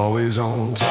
always on top.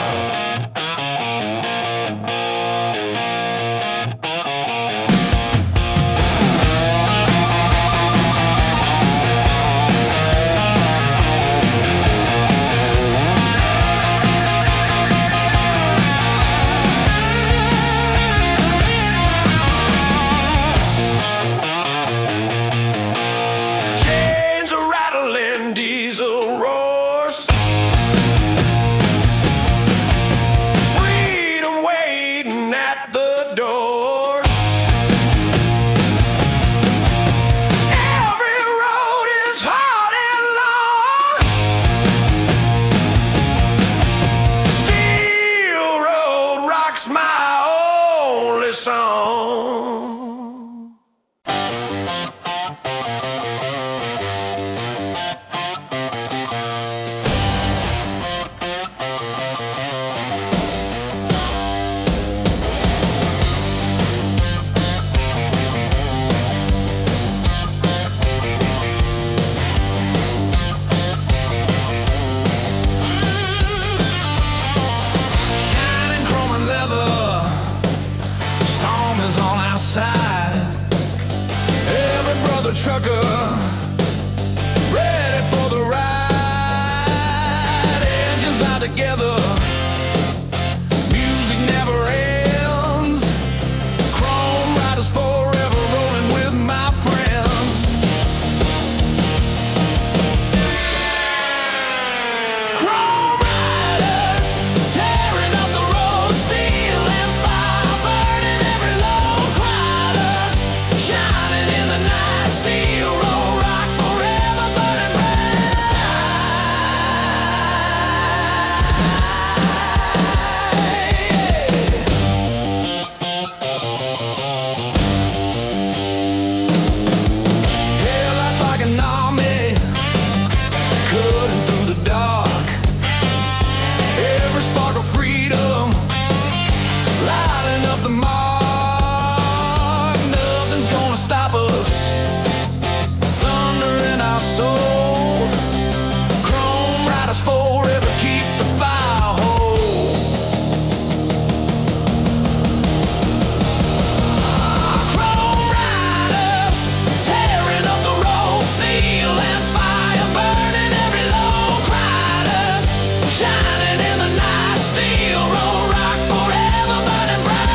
Trucker, ready for the ride. Engines loud together, music never ends. Chrome riders forever, rolling with my friends. Chrome riders, tearing up the road, steel and fire, burning every load. Riders, shining in the night. Steel roll rock forever, burning bright. Headlights like an army, cutting through the dark. Every spark of freedom, lighting up the mark. Nothing's gonna stop us. Soul, chrome riders forever, keep the fire whole. Chrome riders, tearing up the road, steel and fire, burning every load. Riders, shining in the night, steel roll rock forever, burning bright.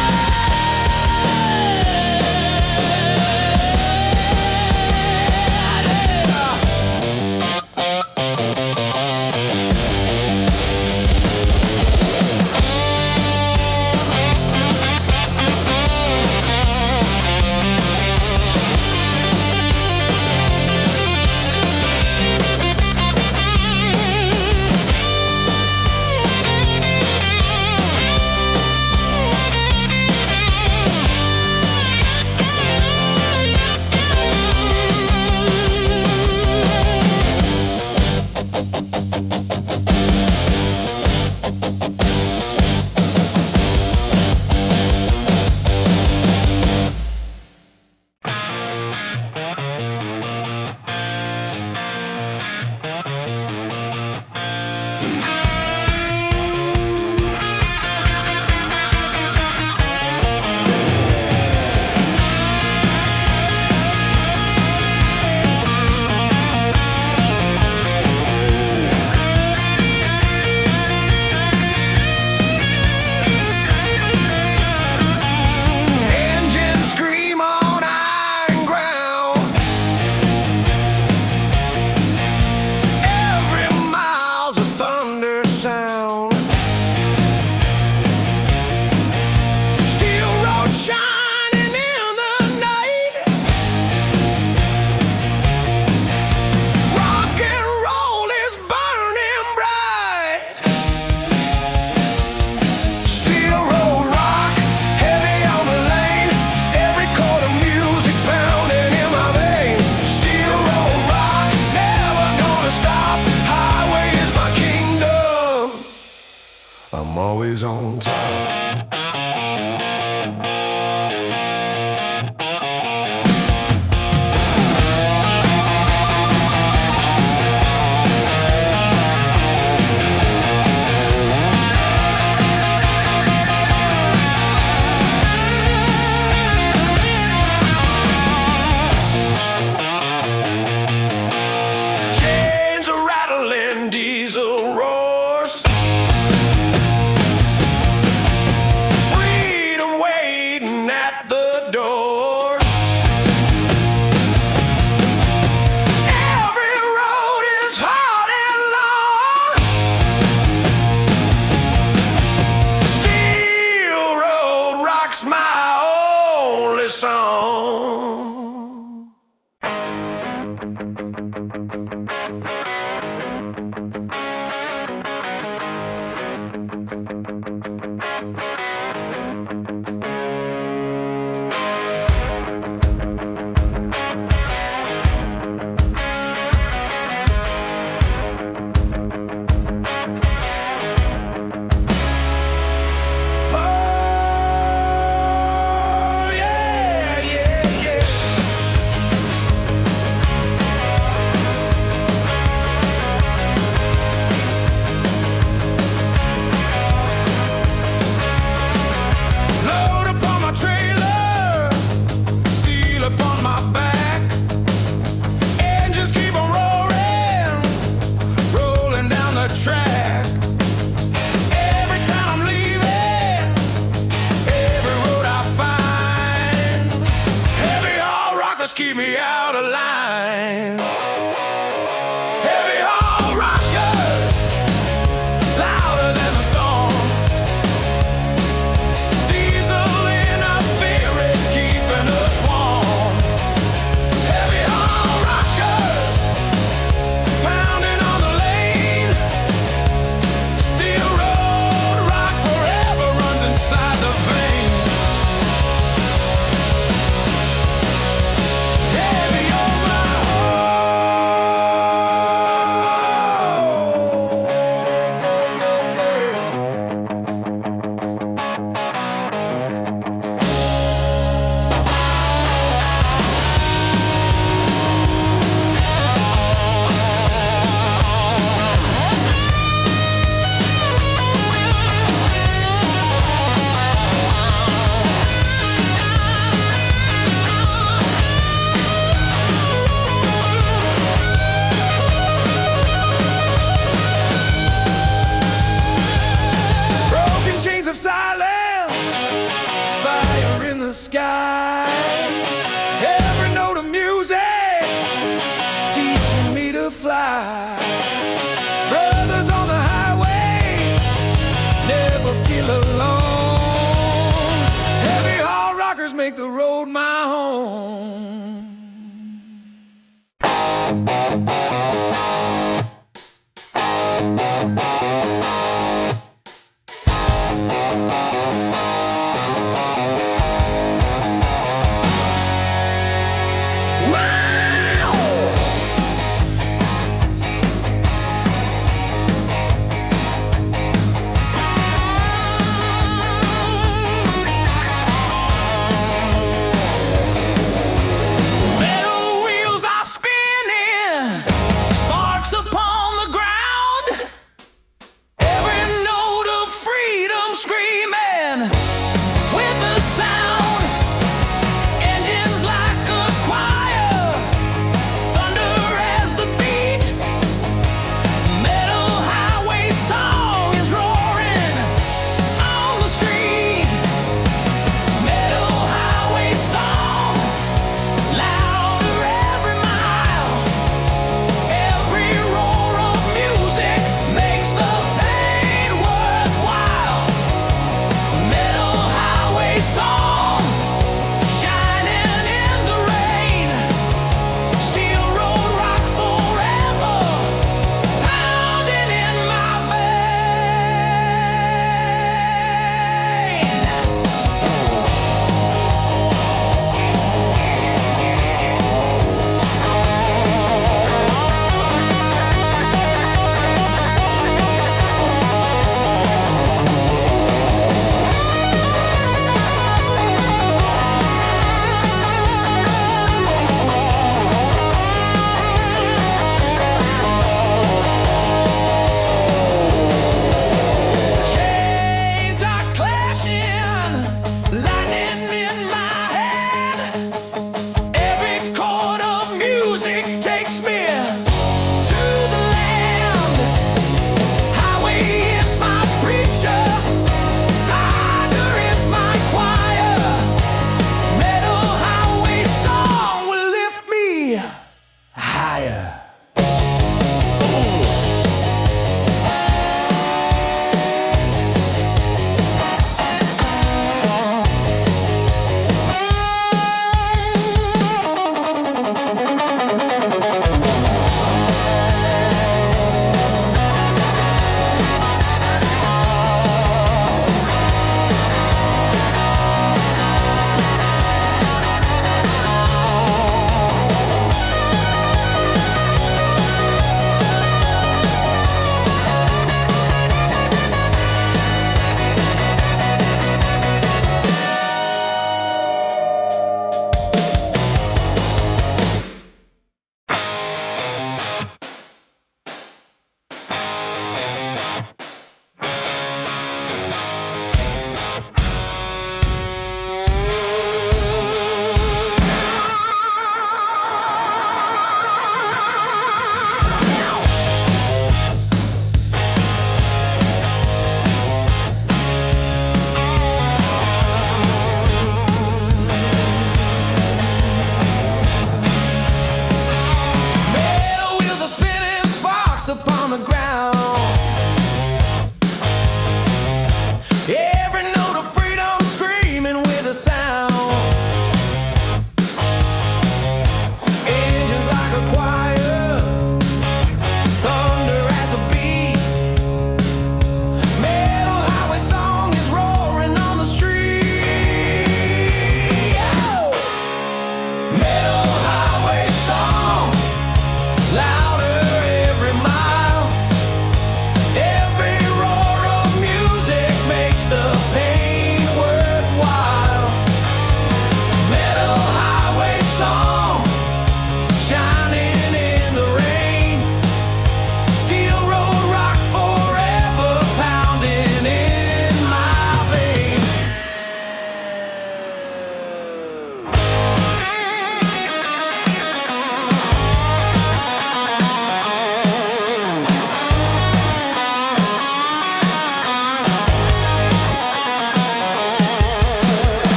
I'm always on top. just keep me out of line. Heavy haul rockers, louder than a storm. Diesel in our spirit, keeping us warm. Heavy haul rockers, pounding on the lane. Steel road rock forever runs inside the vein. Heavy on my broken chains of silence, fire in the sky. Every note of music teaching me to fly. Brothers on the highway, never feel alone. Heavy haul rockers make the road my home.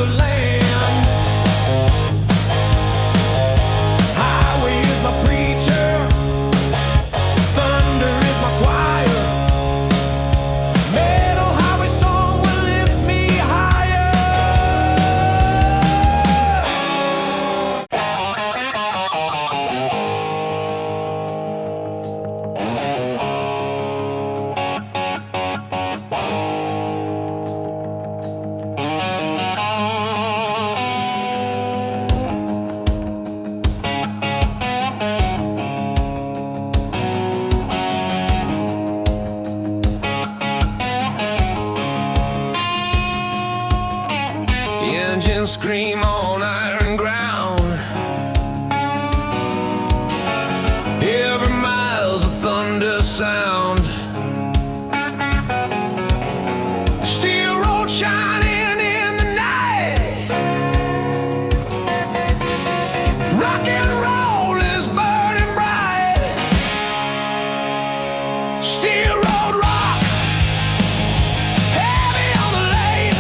the land. Highway is my preacher, thunder is my choir. Metal highway song will lift me higher. Engines scream on iron ground. Every mile's a thunder sound. Steel road shining in the night. Rock and roll is burning bright. Steel road rock, heavy on the lane.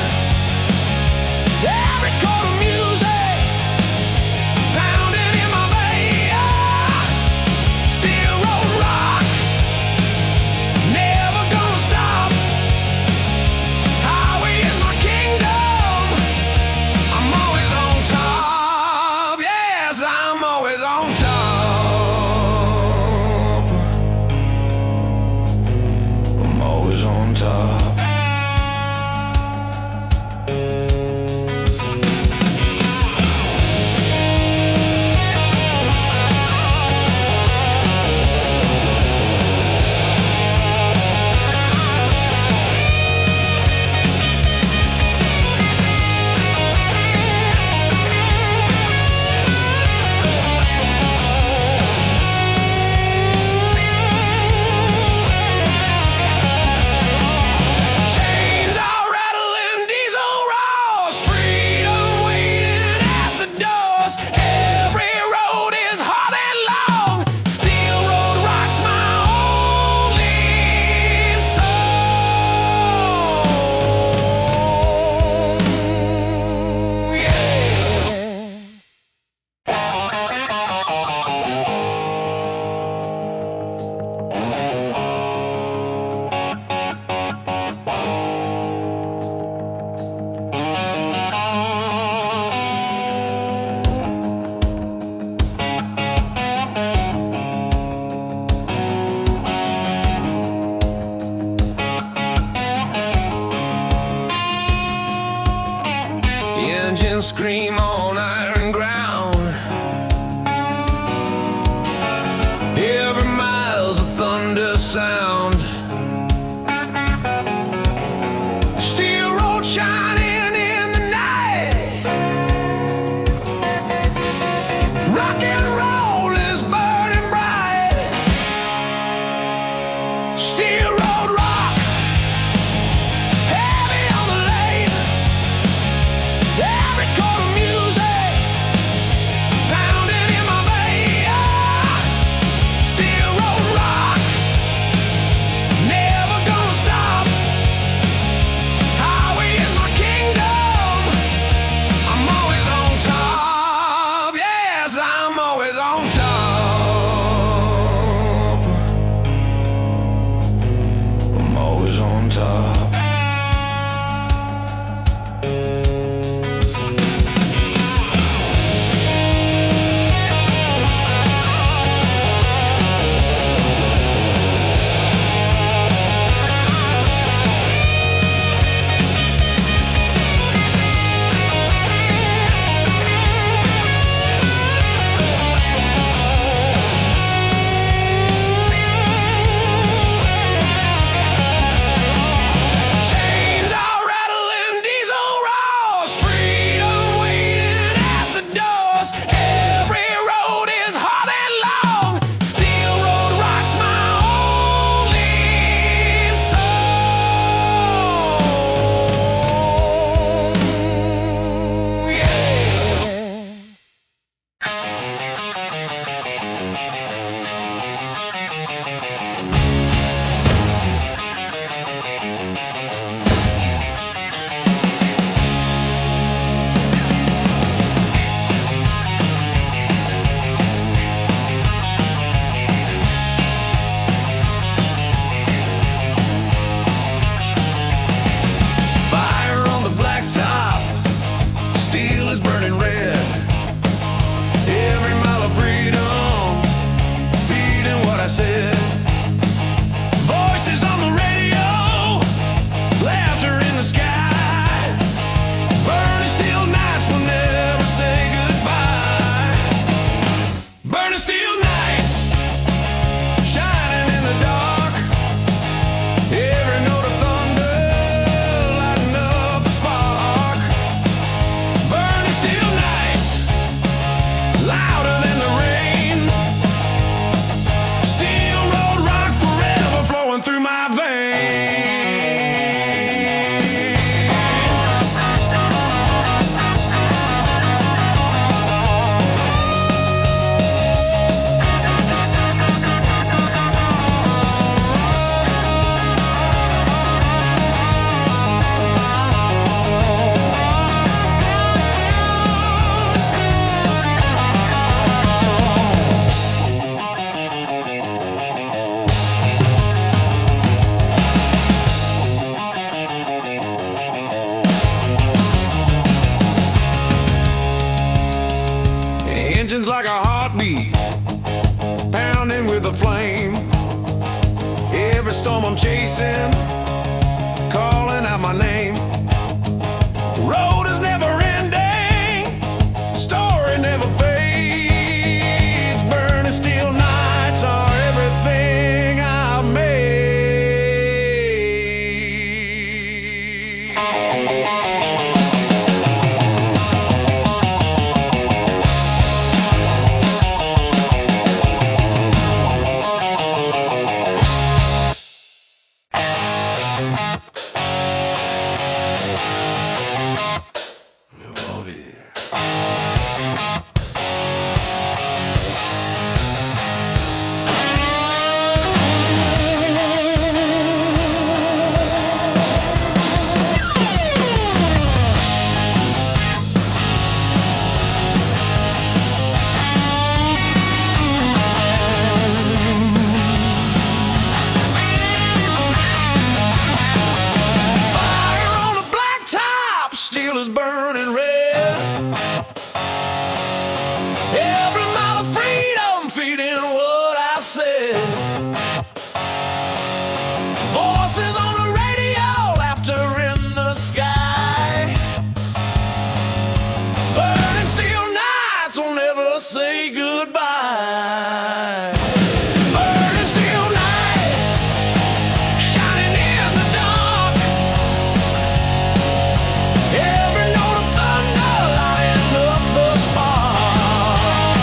Every chord of music pounding in my vein. Steel road rock, never gonna stop. Highway is my kingdom. I'm always on top. Yes, I'm always on top. I'm always on top. Chains are rattling, diesel roars, freedom waiting at the doors. Every road is hard and long. Steel road rocks my only song. Yeah. Engines scream on iron ground. Every mile's a thunder sound. Steel road shining in the night. Rock and roll is burning bright. Steel road rock, heavy on the lane. Every chord of music pounding in my vein. Steel road rock, never gonna stop. Highway is my kingdom. I'm always on top. Yes, I'm always on top. I'm always on top. chasing, calling out my name. The road is never ending, story never fades. Burning steel nights are everything I made. Steel is burning red. Every mile of freedom feeding what I said. Voices on the radio, laughter in the sky. Burning steel nights will never say goodbye. Burning steel nights, shining in the dark. Every note of thunder lighting up the spark.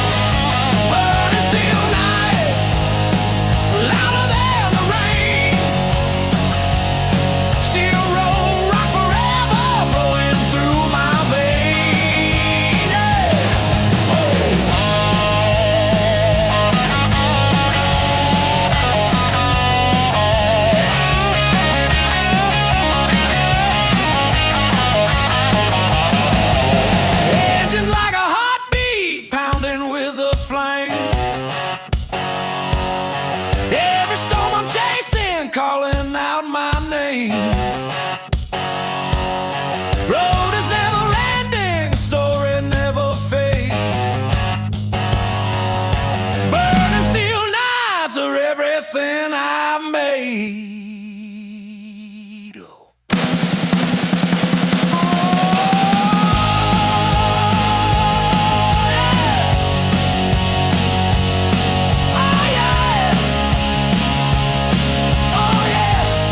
Burning steel nights, louder than the rain. Steel roll rock forever, flowing through my veins. Yeah. Oh. Engines like a heartbeat, pounding with a flame. Every storm I'm chasing, calling out my name. Road is never ending, story never fades. Burning steel nights are everything I made. Oh yeah. Oh yeah.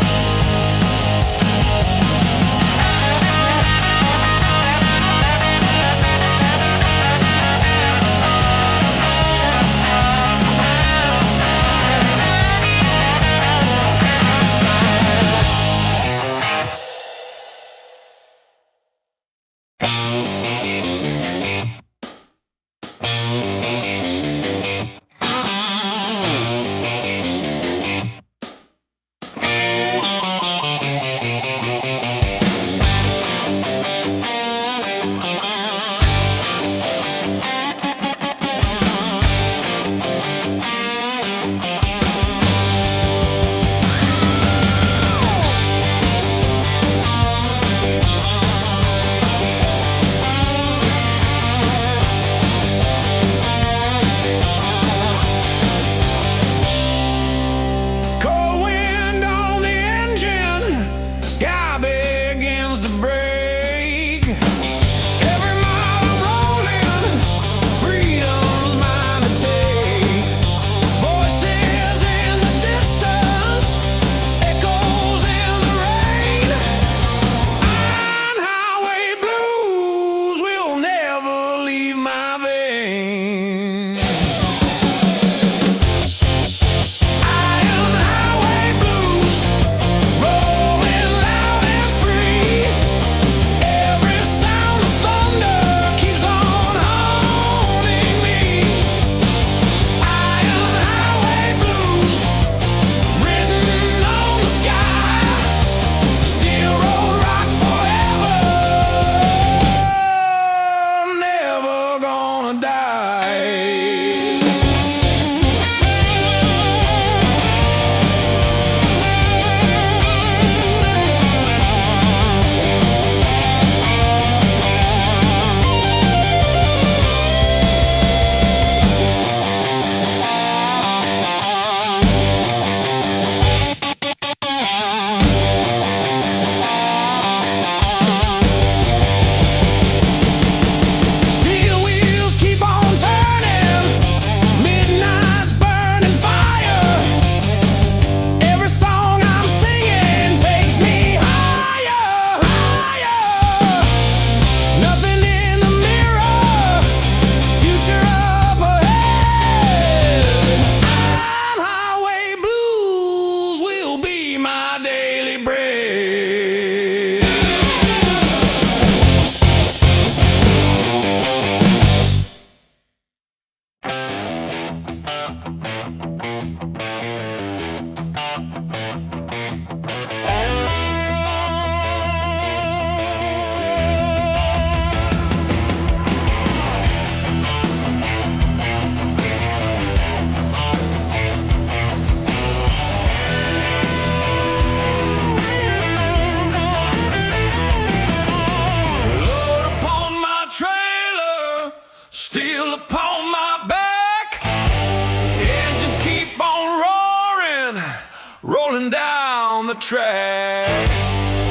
down the track.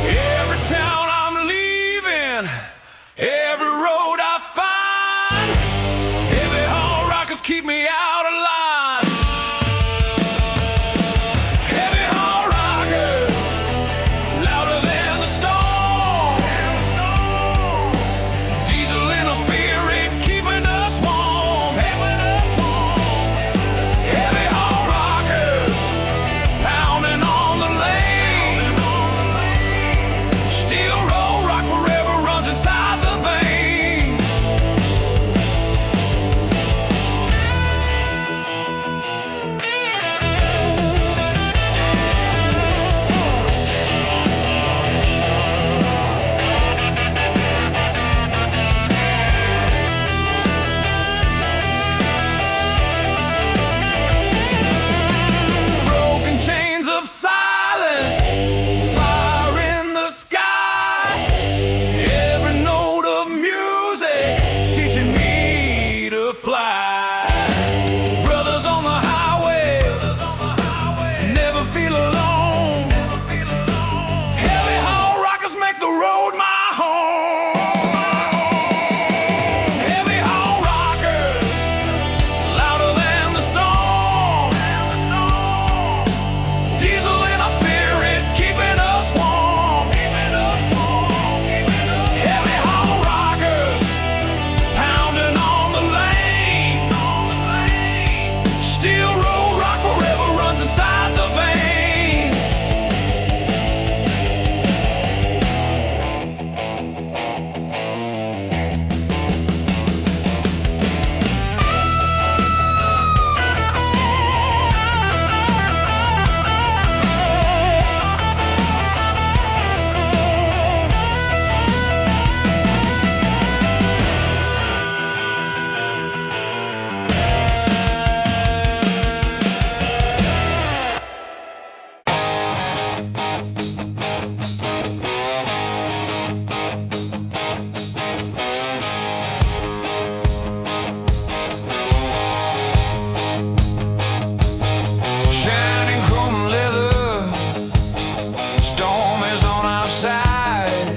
Every town I'm leaving, every road I find, heavy haul rockers keep me out of line. Heavy haul rockers, louder than the storm. Diesel in our spirit, keeping us warm. Heavy haul rockers, pounding on the lane. Steel roll rock forever runs inside the vein. Broken chains of silence, fire in the sky. Every note of music teaching me to fly. Brothers on the highway, never feel alone. Heavy haul rockers make the road my home. Heavy haul rockers, louder than the storm. Diesel in our spirit, keeping us warm. Heavy haul rockers, pounding on the lane. Steel road rock forever runs inside the vein. Shining chrome leather, storm is on our side.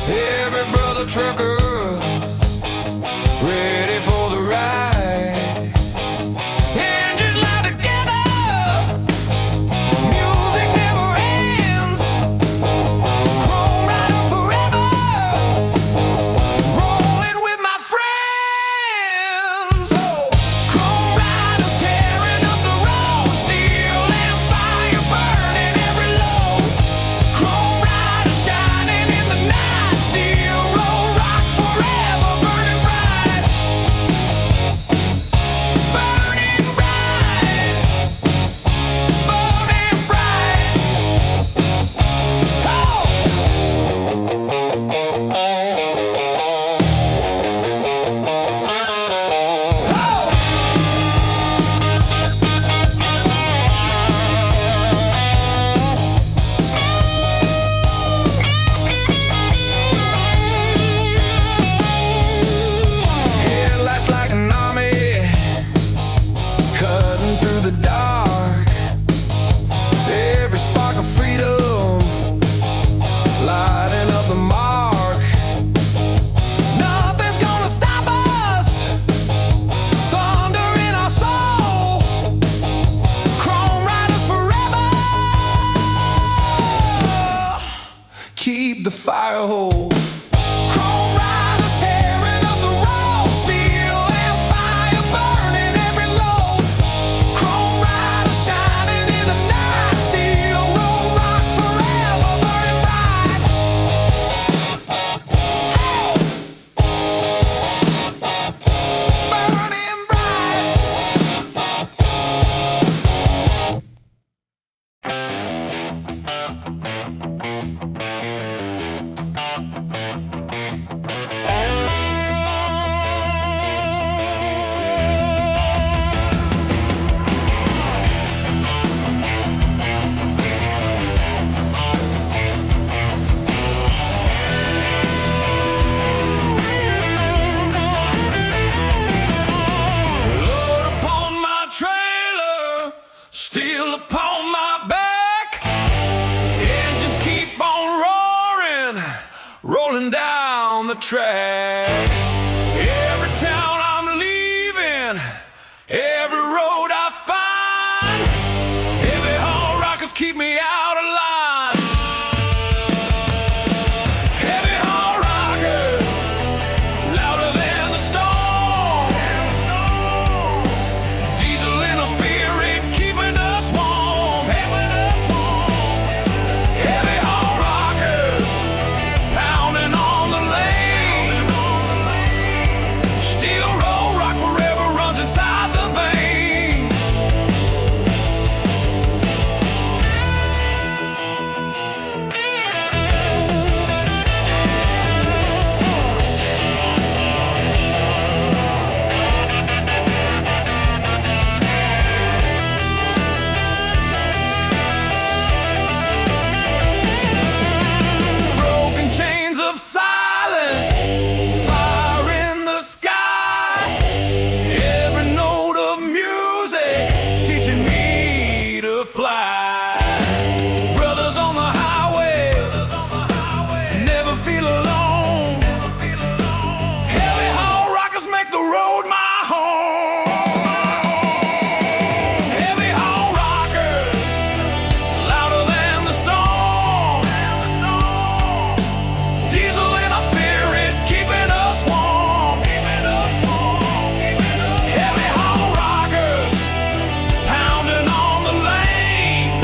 Every brother trucker, ready for the ride. Engines loud together, music never ends. Chrome rider forever, rolling with my friends. Chrome riders tearing up the road, steel and fire burning every load. Chrome riders shining in the night, steel roll rock forever, burning bright. Burning bright, burning bright. Headlights like an army, cutting through the dark. Every spark of freedom, lighting up the mark. Nothing's gonna stop us, thunder in our soul. Chrome riders forever, keep the fire whole. Chrome riders tearing up the road, steel and fire burning every load. Chrome riders shining in the night, steel roll rock forever, burning bright. Burning bright. track. Every town I'm leaving, every road I find, heavy haul rockers keep me out of line. Heavy haul rockers, louder than the storm. Diesel in our spirit, keeping us warm. Heavy haul rockers, pounding on the lane. Steel roll rock forever runs inside the vein. Broken chains of silence, fire in the sky. Every note of music teaching me to fly. Brothers on the highway, never feel alone. Heavy haul rockers make the road my home. Heavy haul rockers, louder than the storm. Diesel in our spirit, keeping us warm. Heavy haul rockers, pounding on the lane.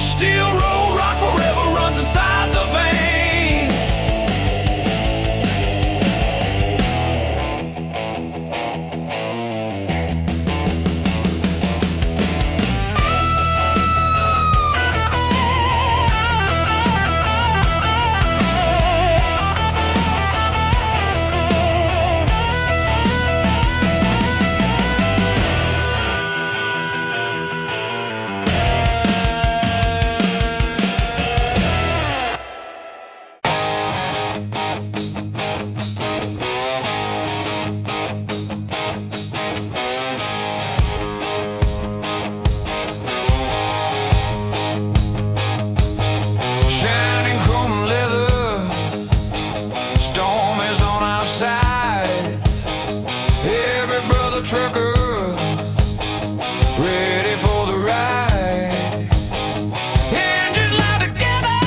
Steel roll rock forever runs inside the vein. Shining chrome leather, storm is on our side. Every brother trucker, ready for the ride. Engines lie together,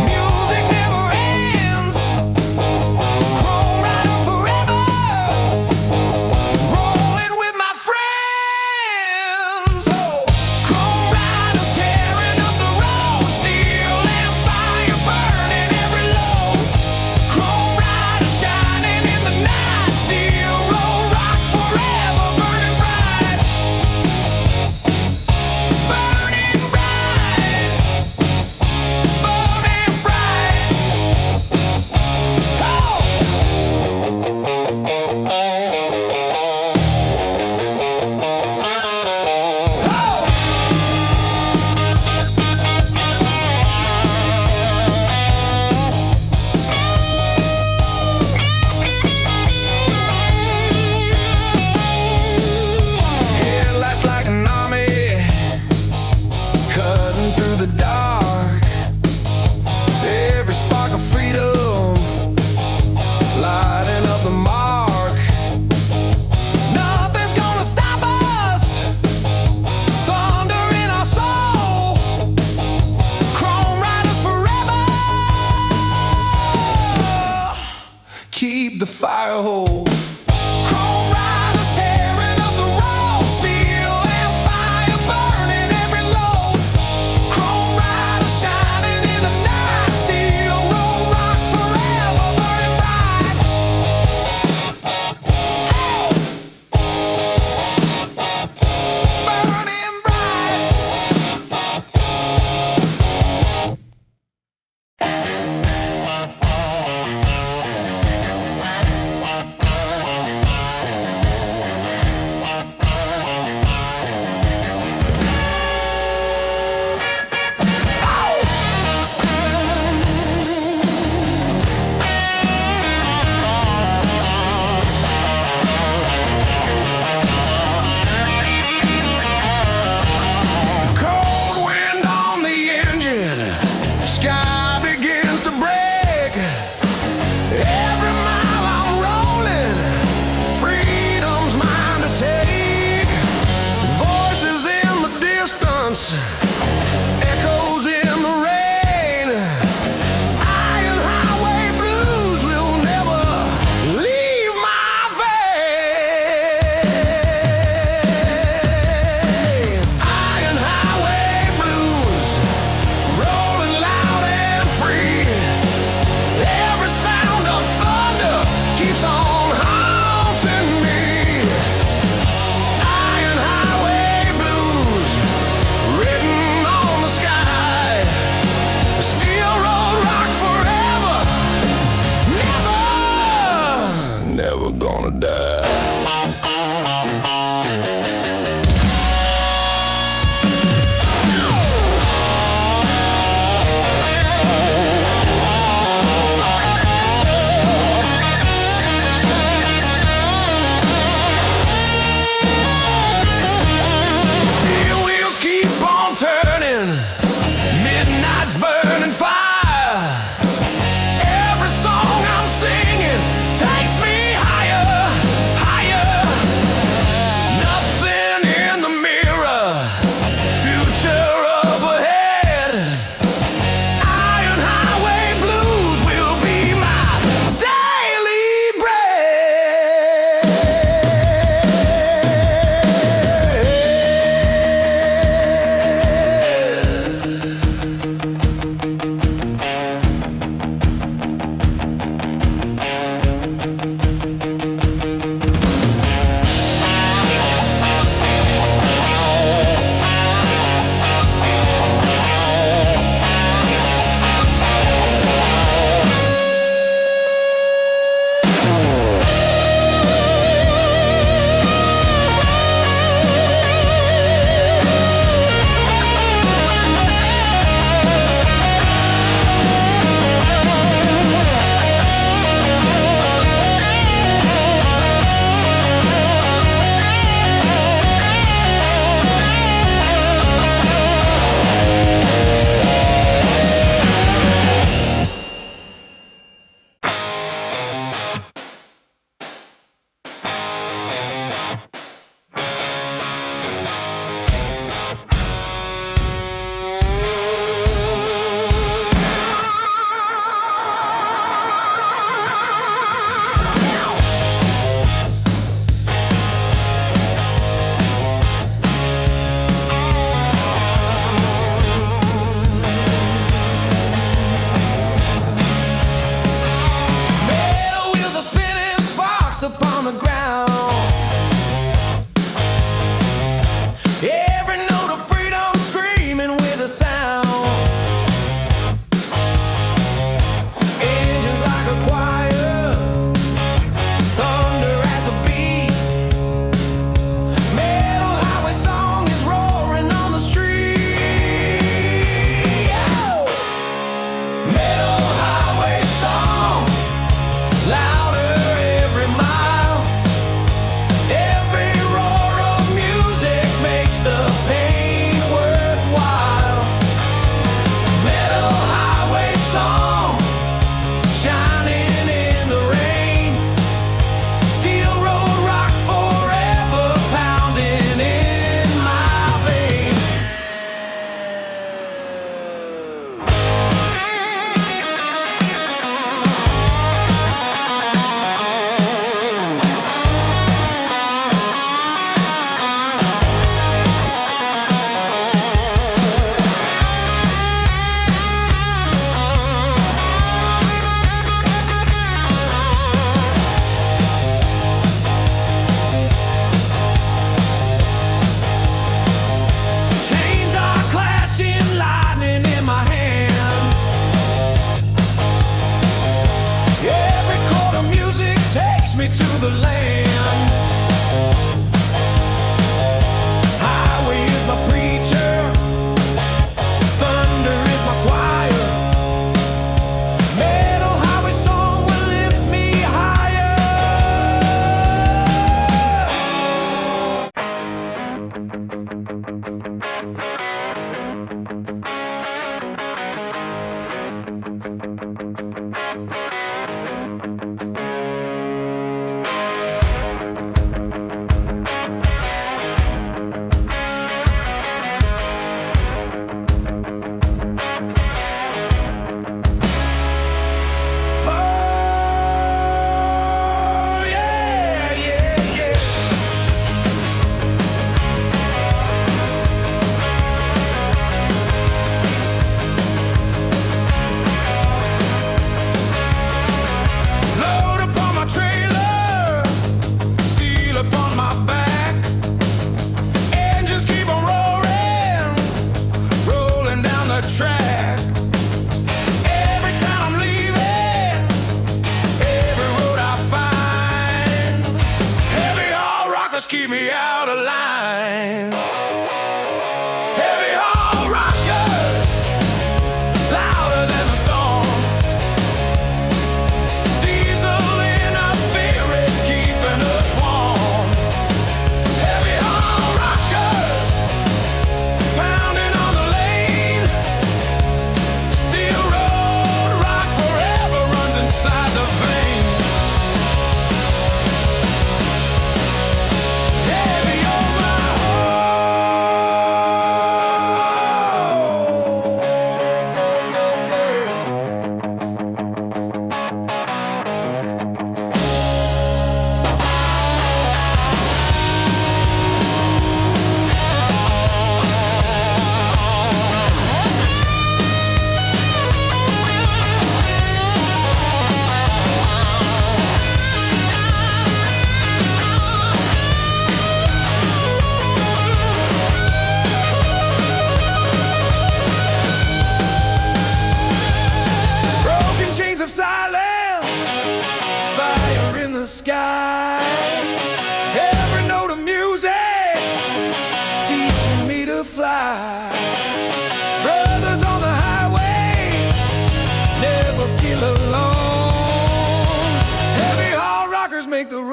music never ends. Chrome rider forever, rolling with my friends. Oh, chrome riders tearing up the road, steel and fire burning every load. Chrome riders shining in the night, steel roll rock forever, burning bright. Burning bright, burning bright. Headlights like an army, cutting through the dark. Every spark of freedom, lighting up the mark. Nothing's gonna stop us, thunder in our soul. Chrome riders forever, keep the fire whole. Chrome riders tearing up the road, steel and fire burning every load. Chrome riders shining in the night, steel roll rock forever, burning bright. Burning bright. echoes in the rain. Iron highway blues will never leave my vein. Iron highway blues, rolling loud and free. Every sound of thunder keeps on haunting me. Iron highway blues, written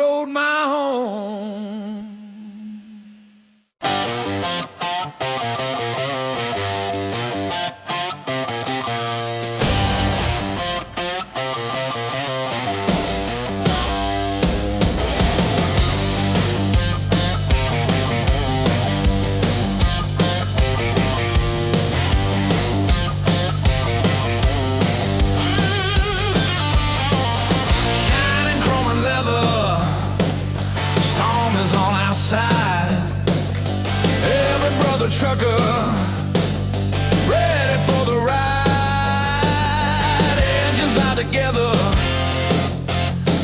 road my home. Every brother trucker ready for the ride. Engines loud together,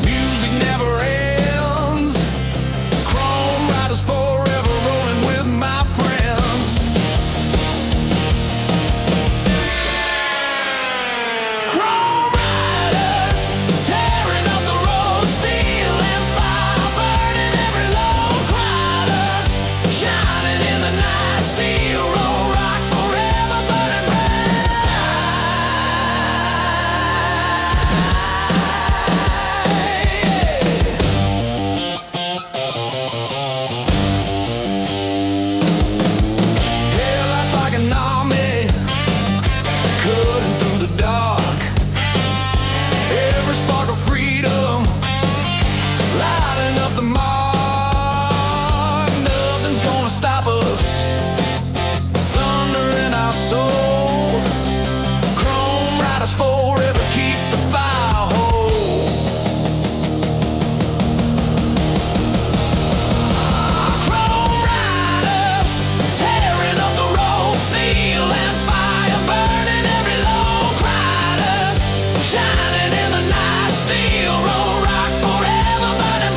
music never ends. Chrome riders forever rolling with my friends. Chrome riders tearing up the road, steel and fire burning every load. Riders shining in the night, steel roll rock forever burning bright. Headlights like an army cutting through the dark. Every spark of freedom lighting up the mark. Nothing's gonna stop us. Thunder in our soul. Chrome riders forever keep the fire whole. Chrome riders tearing up the road, steel and fire burning every load. Riders shining in the night, steel roll rock forever burning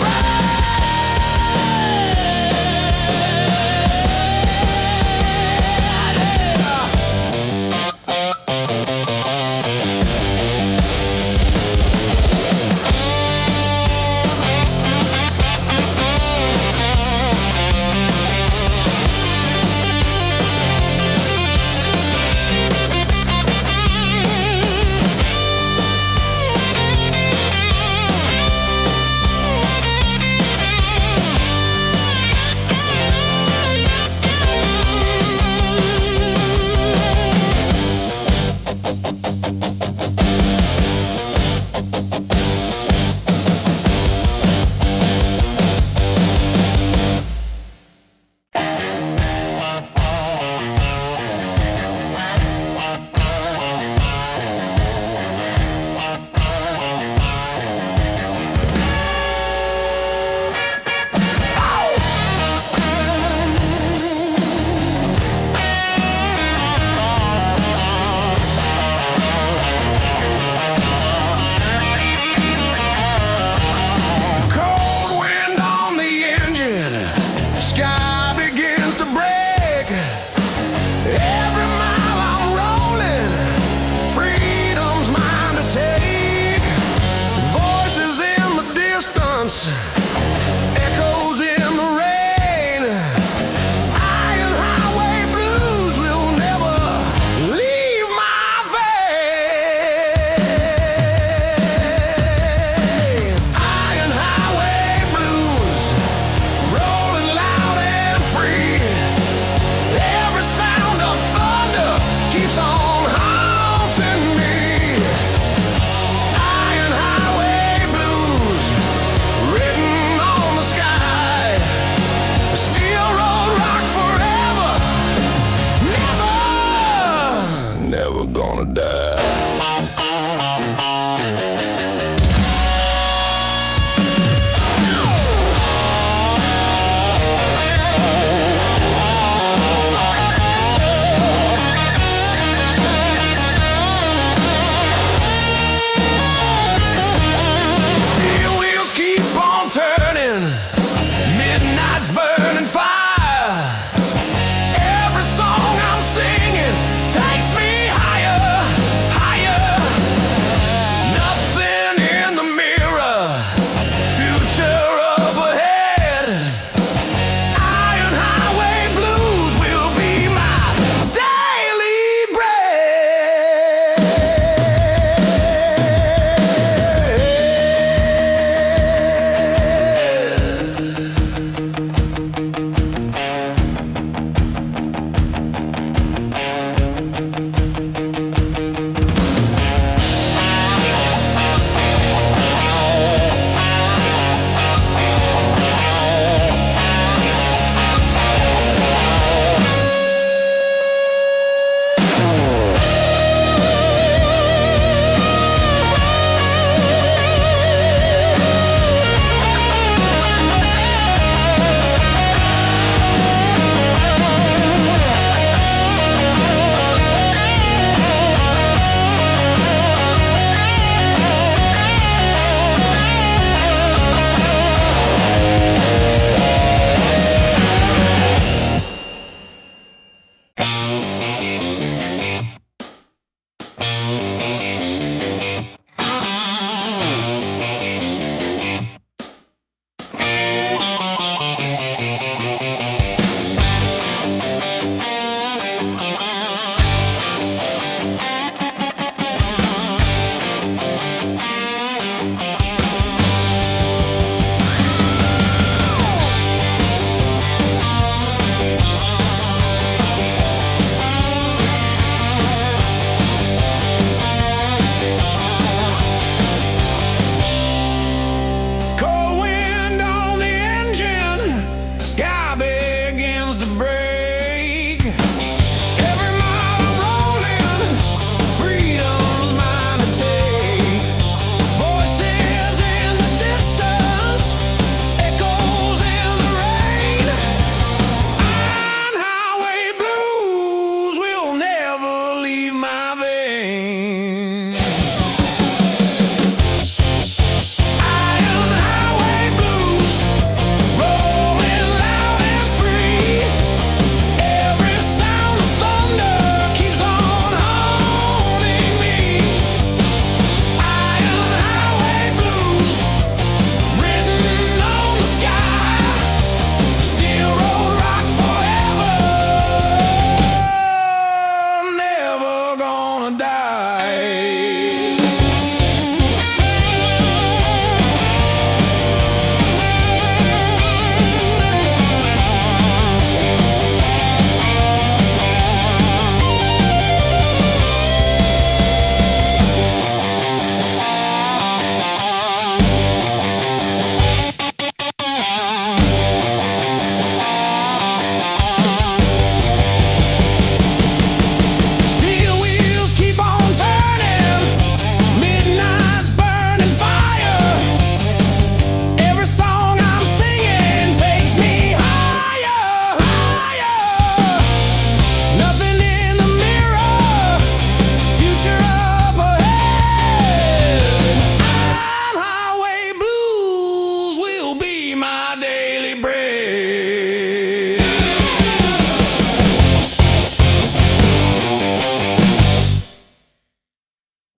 cold wind on the engine, sky begins to break. Every mile I'm rolling, freedom's mine to take. Voices in the distance, echoes in the rain. Iron highway blues will never leave my vein. Iron highway blues, rolling loud and free. Every sound of thunder keeps on haunting me. Iron highway blues, written on the sky. Steel road rock forever, never, never gonna die.